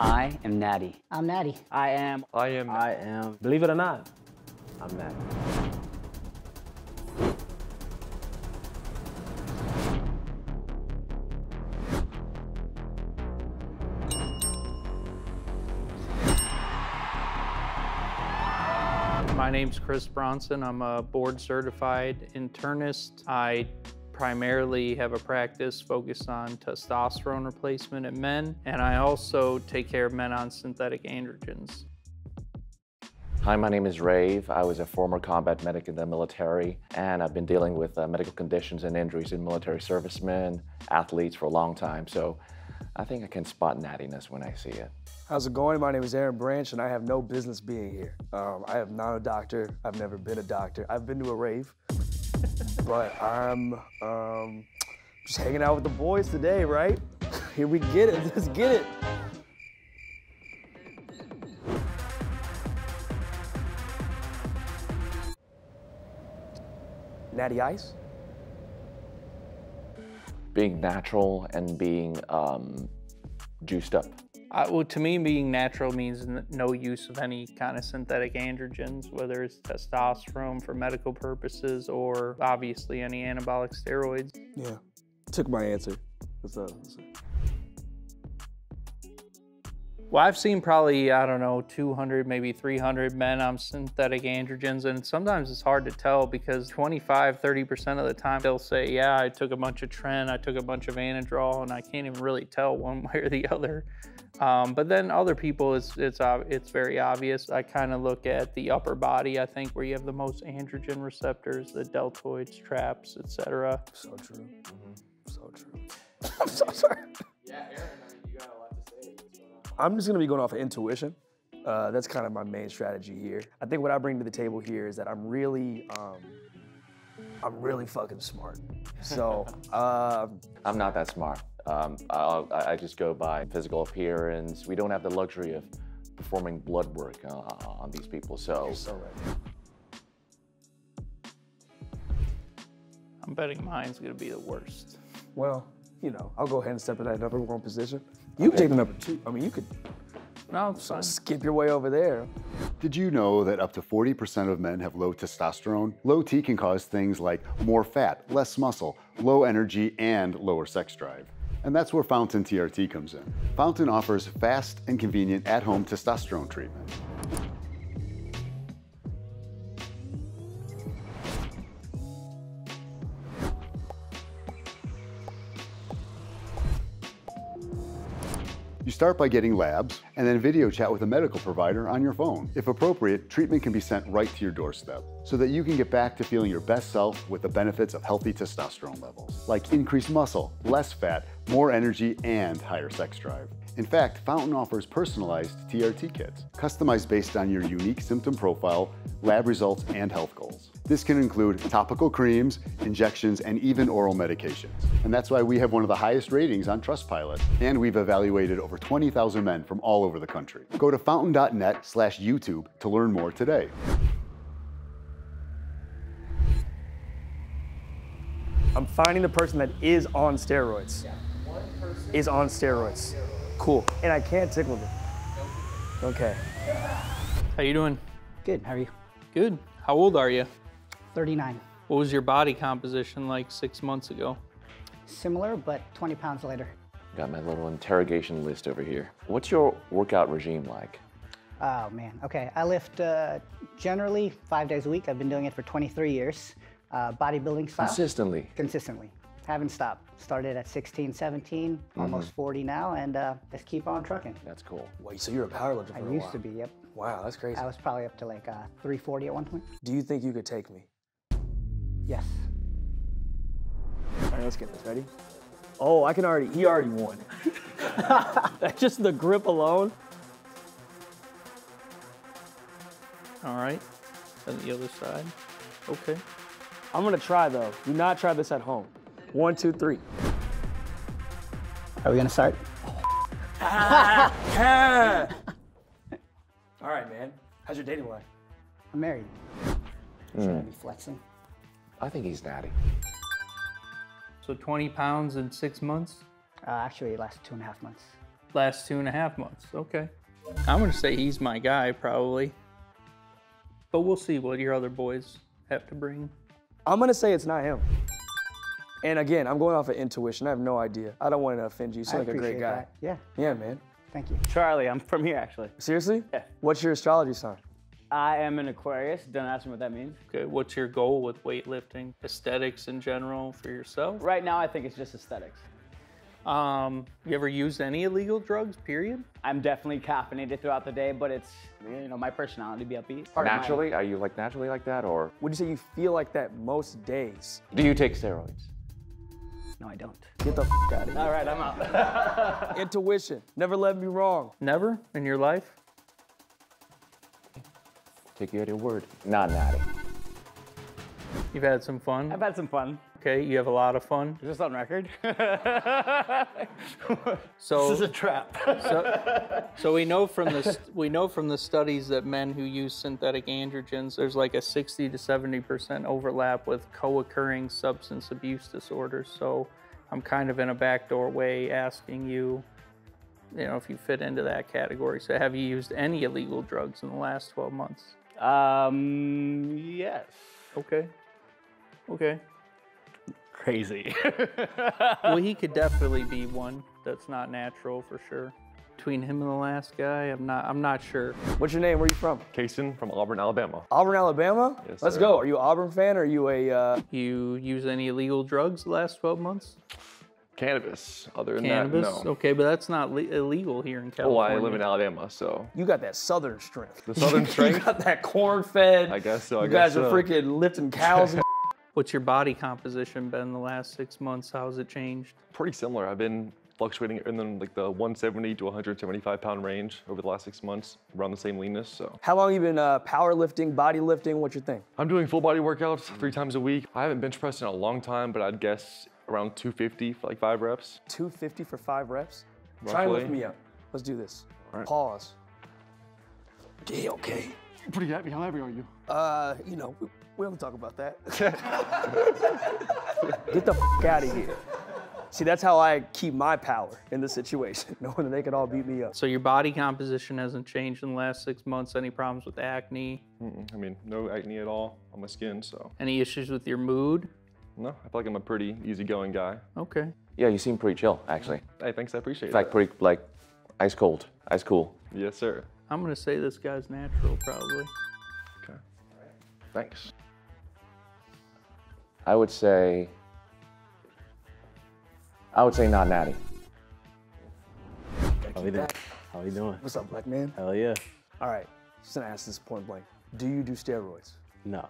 I am Natty. I'm Natty. I am. Believe it or not, I'm Natty. My name's Chris Bronson. I'm a board-certified internist. I primarily have a practice focused on testosterone replacement in men, and I also take care of men on synthetic androgens. Hi, my name is Rayve. I was a former combat medic in the military, and I've been dealing with medical conditions and injuries in military servicemen, athletes for a long time, so I think I can spot nattiness when I see it. How's it going? My name is Aaron Branch, and I have no business being here. I am not a doctor. I've never been a doctor. I've been to a rave, but I'm just hanging out with the boys today, right? Here we get it. Let's get it. Natty Ice? Being natural and being juiced up. Well, to me, being natural means no use of any kind of synthetic androgens, whether it's testosterone for medical purposes or obviously any anabolic steroids. Yeah, took my answer. Well, I've seen probably, I don't know, 200, maybe 300 men on synthetic androgens, and sometimes it's hard to tell because 25, 30% of the time they'll say, yeah, I took a bunch of Tren, I took a bunch of Anadrol, and I can't even really tell one way or the other. But then other people, it's very obvious. I kind of look at the upper body, I think, where you have the most androgen receptors, the deltoids, traps, etc. So true. So true. I'm so sorry. Yeah, Aaron, you got a lot to say. I'm just gonna be going off of intuition. That's kind of my main strategy here. I think what I bring to the table here is that I'm really fucking smart. So, I'm not that smart. I just go by physical appearance. We don't have the luxury of performing blood work on these people, so. You're so right. I'm betting mine's gonna be the worst. Well, you know, I'll go ahead and step in that number one position. You can take the number two. I mean, you could No, it's fine. skip your way over there. Did you know that up to 40% of men have low testosterone? Low T can cause things like more fat, less muscle, low energy, and lower sex drive. And that's where FountainTRT comes in. Fountain offers fast and convenient at-home testosterone treatment. You start by getting labs and then video chat with a medical provider on your phone. If appropriate, treatment can be sent right to your doorstep so that you can get back to feeling your best self with the benefits of healthy testosterone levels, like increased muscle, less fat, more energy, and higher sex drive. In fact, Fountain offers personalized TRT kits, customized based on your unique symptom profile, lab results, and health goals. This can include topical creams, injections, and even oral medications. And that's why we have one of the highest ratings on Trustpilot. And we've evaluated over 20,000 men from all over the country. Go to fountain.net/YouTube to learn more today. I'm finding the person that is on steroids. Yeah, one person is on steroids. Cool. And I can't tickle them. Okay. How you doing? Good, how are you? Good. How old are you? 39. What was your body composition like 6 months ago? Similar, but 20 pounds lighter. Got my little interrogation list over here. What's your workout regime like? Oh man, okay. I lift generally 5 days a week. I've been doing it for 23 years. Bodybuilding style. Consistently? Consistently. Haven't stopped. Started at 16, 17, almost 40 now, and let's keep on trucking. That's cool. Wait, so you're a powerlifter for a while? I used to be, yep. Wow, that's crazy. I was probably up to like 340 at one point. Do you think you could take me? Yes. All right, let's get this. Ready? Oh, he already won. That's just the grip alone. All right. Then the other side. Okay. I'm gonna try though. Do not try this at home. 1, 2, 3. Are we gonna start? All right, man. How's your dating life? I'm married. Should I be flexing? I think he's natty. So 20 pounds in 6 months? Actually, it lasted 2.5 months. Last 2.5 months, okay. I'm gonna say he's my guy, probably. But we'll see what your other boys have to bring. I'm gonna say it's not him. And again, I'm going off of intuition. I have no idea. I don't want to offend you. You seem like a great guy. That. Yeah, Yeah, man. thank you. Charlie, I'm from here actually. Seriously? Yeah. What's your astrology sign? I am an Aquarius. Don't ask me what that means. Okay, what's your goal with weightlifting? Aesthetics in general for yourself? Right now, I think it's just aesthetics. You ever used any illegal drugs, period? I'm definitely caffeinated throughout the day, but it's, you know, my personality to be upbeat. Part of my- Naturally? Are you like naturally like that, or Would you say you feel like that most days? do you take steroids? No, I don't. Get the out of here. All right, I'm out. Intuition. Never let me wrong. Never in your life? Take you at your word. Not natty. You've had some fun? I've had some fun. Okay, you have a lot of fun. Is this on record? So This is a trap. So we know from the studies that men who use synthetic androgens, there's like a 60 to 70% overlap with co-occurring substance abuse disorders. So I'm kind of in a backdoor way asking you, you know, if you fit into that category. So have you used any illegal drugs in the last 12 months? Yes. Okay. Okay. Crazy. Well, he could definitely be one that's not natural for sure. Between him and the last guy, I'm not sure. What's your name? Where are you from? Kaysen from Auburn, Alabama. Auburn, Alabama? Yes, Let's sir. go. Are you an Auburn fan or are you a... You use any illegal drugs the last 12 months? Cannabis. Other than Cannabis? that, no. Okay, but that's not illegal here in Oh, California. I live in Alabama, so. You got that southern strength. The southern You strength? got that corn-fed. I guess so, I You guess guys are so. freaking lifting cows and What's your body composition been the last 6 months? How has it changed? Pretty similar. I've been fluctuating in like the 170 to 175 pound range over the last 6 months, around the same leanness, so. How long you been powerlifting, bodybuilding? What's your thing? I'm doing full body workouts 3 times a week. I haven't bench pressed in a long time, but I'd guess around 250 for like 5 reps. 250 for 5 reps? Try and lift Roughly. me up. Let's do this. All right. Pause. Okay, okay. I'm pretty happy. How happy are you? You know, we don't talk about that. Get the out of here. See, that's how I keep my power in this situation, knowing that they could all beat me up. So your body composition hasn't changed in the last 6 months. Any problems with acne? I mean, no acne at all on my skin, so. Any issues with your mood? No, I feel like I'm a pretty easygoing guy. Okay. Yeah, you seem pretty chill, actually. Hey, thanks, I appreciate In fact, it. pretty, like, ice cold, ice cool. Yes, sir. I'm gonna say this guy's natural, probably. Okay. Thanks. I would say not natty. How we doing? How we doing? What's up, black man? Hell yeah. All right, just gonna ask this point blank. Do you do steroids? No.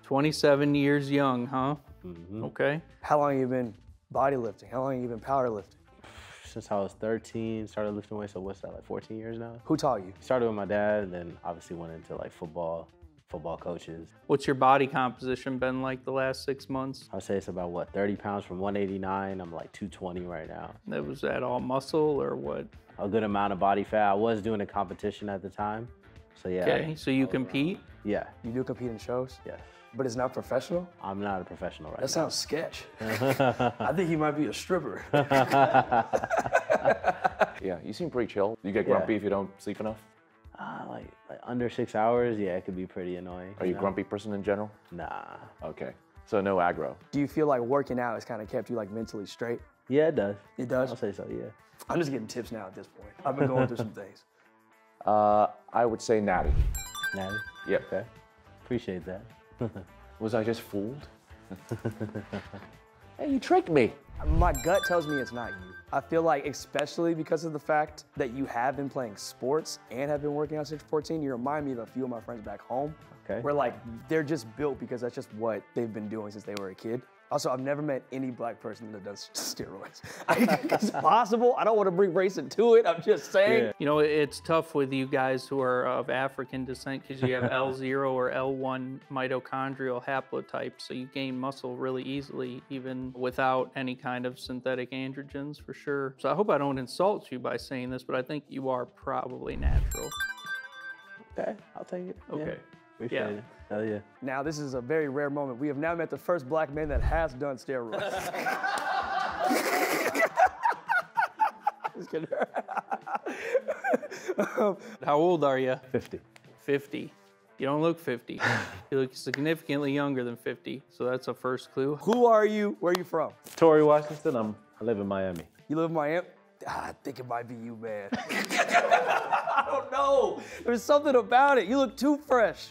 27 years young, huh? Mm-hmm. Okay. How long have you been bodylifting? How long have you been powerlifting? Since I was 13, started lifting weights, so what's that, like 14 years now? Who taught you? Started with my dad, and then obviously went into like football coaches. What's your body composition been like the last 6 months? I would say it's about, what, 30 pounds from 189. I'm like 220 right now. Was that all muscle or what? A good amount of body fat. I was doing a competition at the time. So yeah. Okay, so you compete? Yeah, You do compete in shows, yes. but it's not professional? I'm not a professional right That now. sounds sketch. I think he might be a stripper. Yeah, you seem pretty chill. You get Yeah. grumpy if you don't sleep enough? Like under 6 hours, yeah, it could be pretty annoying. Are you a know? grumpy person in general? Nah. Okay, so no aggro. Do you feel like working out has kind of kept you like mentally straight? Yeah, it does. It does? I'll say so, yeah. I'm just getting tips now at this point. I've been going through some things. I would say natty. Natty? Yep. Okay. Appreciate that. Was I just fooled? Hey, you tricked me. My gut tells me it's not you. I feel like, especially because of the fact that you have been playing sports and have been working out since 14, you remind me of a few of my friends back home. Okay. Where like, they're just built because that's just what they've been doing since they were a kid. Also, I've never met any black person that does steroids. It's possible. I don't want to bring race into it. I'm just saying. Yeah. You know, it's tough with you guys who are of African descent because you have L0 or L1 mitochondrial haplotype, so you gain muscle really easily, even without any kind of synthetic androgens, for sure. So I hope I don't insult you by saying this, but I think you are probably natural. Okay, I'll take it. Okay. Yeah. Appreciate Yeah. it. Hell yeah. Now, this is a very rare moment. We have now met the first black man that has done steroids. Just kidding. How old are you? 50. 50. You don't look 50. You look significantly younger than 50, so that's a first clue. Who are you? Where are you from? Torrey, Washington. I live in Miami. You live in Miami? I think it might be you, man. I don't know. There's something about it. You look too fresh.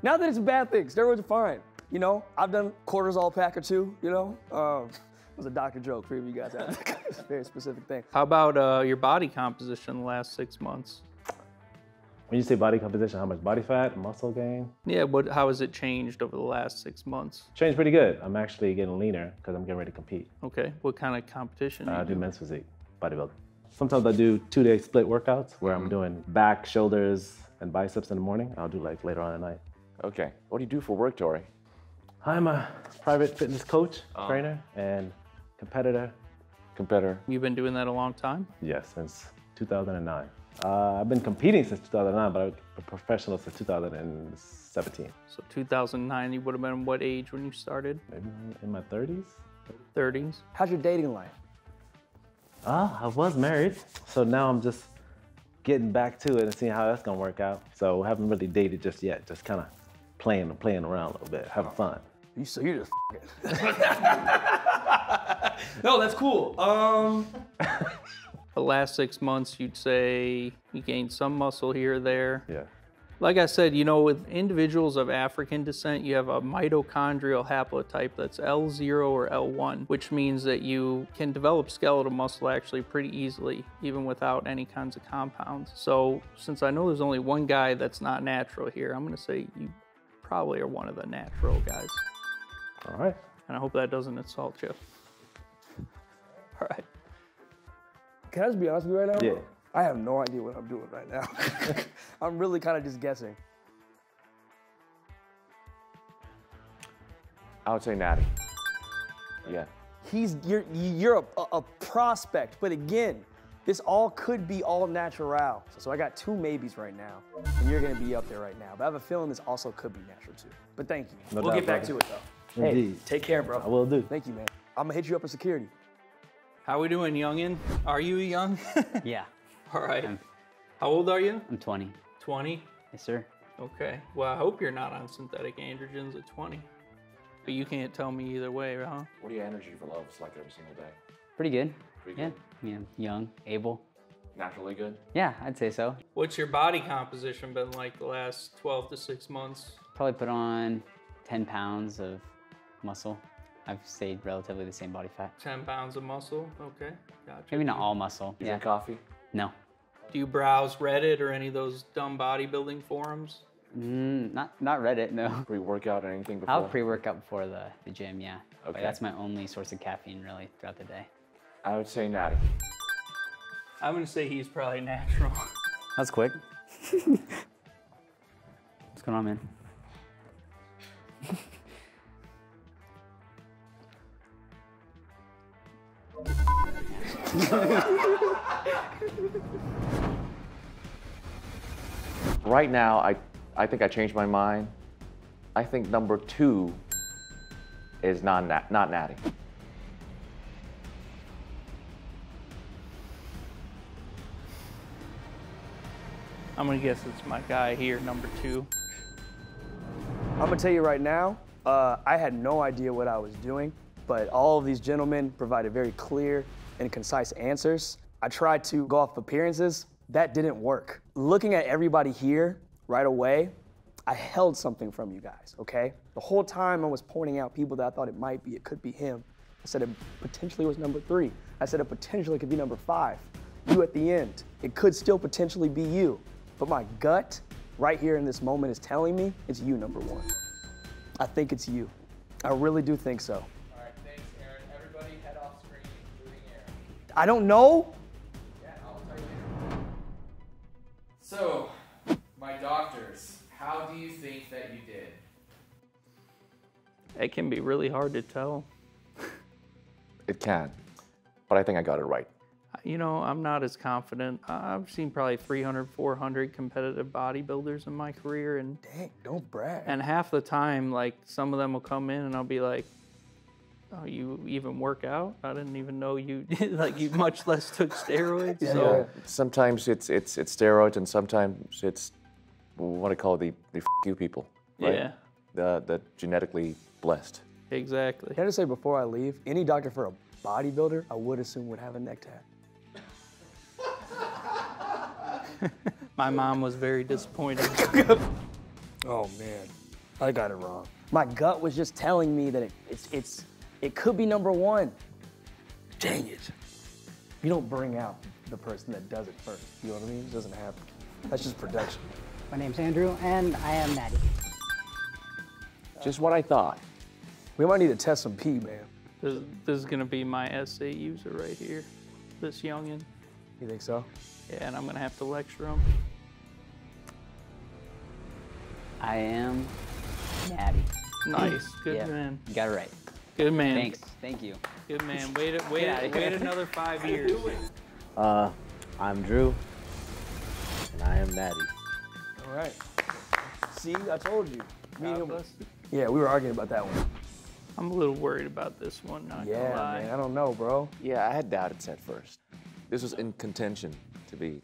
Not that it's a bad thing. Steroids are fine. You know, I've done cortisol pack or two, you know? It was a doctor joke for you guys out there. It's a very specific thing. How about your body composition the last 6 months? When you say body composition, how much body fat, muscle gain? Yeah, how has it changed over the last 6 months? Changed pretty good. I'm actually getting leaner because I'm getting ready to compete. Okay, what kind of competition? I do men's physique, bodybuilding. Sometimes I do 2-day split workouts where I'm doing back, shoulders, and biceps in the morning. I'll do like later on at night. Okay. What do you do for work, Tori? I'm a private fitness coach, trainer, and competitor. Competitor. You've been doing that a long time? Yes, since 2009. I've been competing since 2009, but I'm a professional since 2017. So 2009, you would have been what age when you started? Maybe in my 30s. 30s? How's your dating life? I was married, so now I'm just getting back to it and seeing how that's gonna work out. So I haven't really dated just yet, just kind of playing around a little bit, having fun. So you're just No, that's cool. The last 6 months, you'd say you gained some muscle here or there. Yeah. Like I said, you know, with individuals of African descent, you have a mitochondrial haplotype that's L0 or L1, which means that you can develop skeletal muscle actually pretty easily, even without any kinds of compounds. So since I know there's only one guy that's not natural here, I'm gonna say you probably are one of the natural guys. All right. And I hope that doesn't insult you. All right. Can I just be honest with you right now? Yeah. I have no idea what I'm doing right now. I'm really kind of just guessing. I would say Natty. Yeah. You're a prospect, but again, this all could be all natural. So I got 2 maybes right now, and you're gonna be up there right now. But I have a feeling this also could be natural too. But thank you. No we'll doubt, get back brother. to it though. Indeed. Hey, take care, bro. I will do. Thank you, man. I'm gonna hit you up for security. How we doing, youngin? Are you young? Yeah, All right. How old are you? I'm 20. 20? Yes, sir. Okay. Well, I hope you're not on synthetic androgens at 20. But you can't tell me either way, huh? What are your energy for loves like every single day? Pretty good. Pretty Yeah, good? you know, young, able. Naturally good? Yeah, I'd say so. What's your body composition been like the last 12 to 6 months? Probably put on 10 pounds of muscle. I've stayed relatively the same body fat. 10 pounds of muscle? Okay, gotcha. Maybe not all muscle. You Yeah. drink coffee? No. Do you browse Reddit or any of those dumb bodybuilding forums? Not Reddit, no. Pre-workout or anything before? I'll pre-workout before the gym, yeah. But Okay. that's my only source of caffeine really throughout the day. I would say Natty. I'm gonna say he's probably natural. That's quick. What's going on, man? Right now, I think I changed my mind. I think number 2 is not Natty. I'm gonna guess it's my guy here, number 2. I'm gonna tell you right now, I had no idea what I was doing, but all of these gentlemen provided very clear and concise answers. I tried to go off appearances. That didn't work. Looking at everybody here right away, I held something from you guys, okay? The whole time I was pointing out people that I thought it could be him. I said it potentially was number 3. I said it potentially could be number 5. You at the end, it could still potentially be you. But my gut right here in this moment is telling me it's you, number 1. I think it's you. I really do think so. All right, thanks, Aaron. Everybody head off screen, including Aaron. I don't know. Yeah, I'll tell you later. So, my doctors, how do you think that you did? It can be really hard to tell. It can, but I think I got it right. You know, I'm not as confident. I've seen probably 300, 400 competitive bodybuilders in my career, and Dang, don't brag. half the time, like, some of them will come in and I'll be like, Oh, you even work out? I didn't even know you, like, you much less took steroids. Yeah. So. Sometimes it's steroids, and sometimes it's what I call the f you people, right? Yeah. The genetically blessed. Exactly. Can I just say before I leave, any doctor for a bodybuilder, I would assume would have a neck tat. My mom was very disappointed. Oh man, I got it wrong. My gut was just telling me that it could be number 1. Dang it. You don't bring out the person that does it first. You know what I mean? It doesn't happen. That's just production. My name's Andrew, and I am Natty. Just what I thought. We might need to test some pee, man. This is gonna be my essay user right here, this youngin. You think so? Yeah, and I'm gonna have to lecture him. I am Natty. Nice, good Yeah, man. you got it right. Good man. Thanks. Thank you. Good man. Wait another 5 years. I'm Drew, and I am Natty. All right. See, I told you. Me and him- bless you. Yeah, we were arguing about that one. I'm a little worried about this one, not gonna lie. Man, I don't know, bro. Yeah, I had doubted at first. This was in contention to be,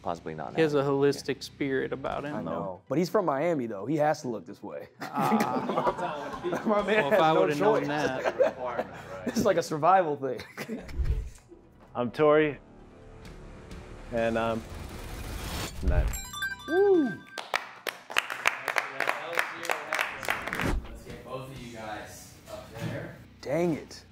possibly not. He has a holistic spirit about him, I though. know. But he's from Miami, though. He has to look this way. My man Well, if has I no would have known choice. that. It's like a survival thing. I'm Tori, and I'm Natty. Woo! Let's get both of you guys up there. Dang it.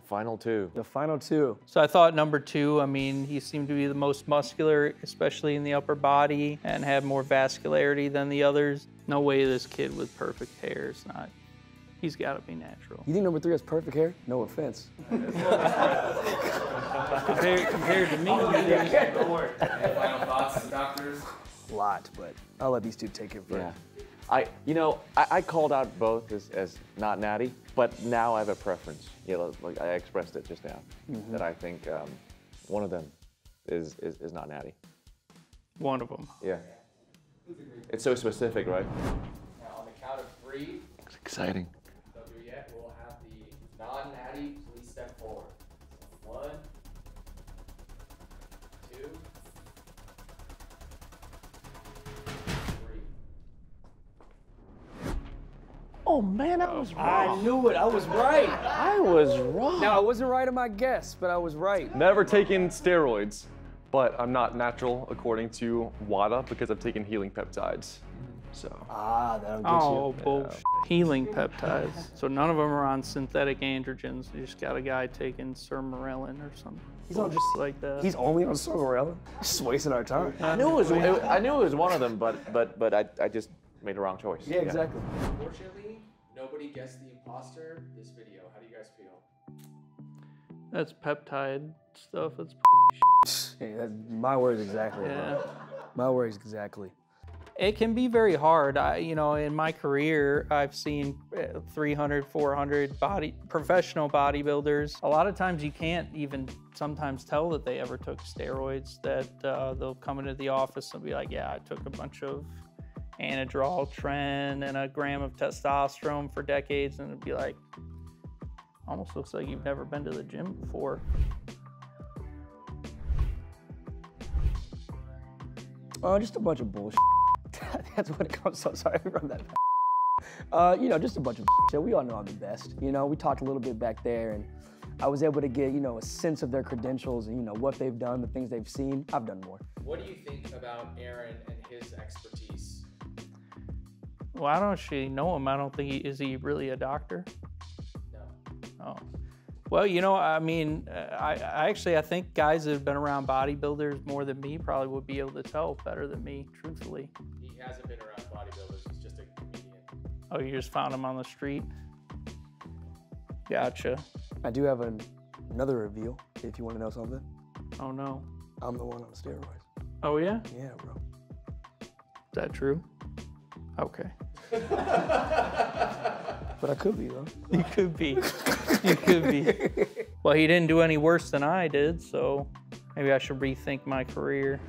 Final 2. The final 2. So I thought number 2, I mean, he seemed to be the most muscular, especially in the upper body, and had more vascularity than the others. No way this kid with perfect hair is not. He's got to be natural. You think number 3 has perfect hair? No offense. Compared to me, Any final thoughts, doctors? A lot, but I'll let these two take it first. Yeah. I called out both as not natty, but now I have a preference. Like I expressed it just now, that I think one of them is not natty. one of them. Yeah. It's so specific, right? Now, on the count of 3, It's exciting. don't do it yet, we'll have the non-natty please step forward. 1, 2, 3. Oh man, I was I knew it. I was right. I was wrong. Now, I wasn't right in my guess, but I was right. Never taken steroids, but I'm not natural according to WADA because I've taken healing peptides. So. Ah, that'll get Oh, you. bullshit. Healing peptides. So none of them are on synthetic androgens. You just got a guy taking sermorelin or something. He's on just like that. He's only on Sorgarella. Just wasting our time. I knew it was one of them, but I just made the wrong choice. Yeah, exactly. Unfortunately, nobody guessed the imposter this video. How do you guys feel? That's peptide stuff. That's Hey, that's my words exactly. yeah. Bro. My words exactly. It can be very hard. In my career, I've seen 300, 400 professional bodybuilders. A lot of times you can't even sometimes tell that they ever took steroids, that they'll come into the office and be like, yeah, I took a bunch of Anadrol, Tren, and a gram of testosterone for decades. And it'd be like, almost looks like you've never been to the gym before. Just a bunch of bullshit. That's what it comes to. Sorry from that. Just a bunch of shit. We all know I'm the best. We talked a little bit back there, and I was able to get, a sense of their credentials and, what they've done, the things they've seen. I've done more. What do you think about Aaron and his expertise? Well, I don't actually know him. I don't think is he really a doctor? No. Oh. Well, I think guys that have been around bodybuilders more than me probably would be able to tell better than me, truthfully. He hasn't been around bodybuilders. He's just a comedian. Oh, you just found him on the street? Gotcha. I do have another reveal, if you want to know something. Oh, no. I'm the one on steroids. Oh, yeah? Yeah, bro. Is that true? Okay. But I could be, though. You could be. You could be. Well, he didn't do any worse than I did, so maybe I should rethink my career.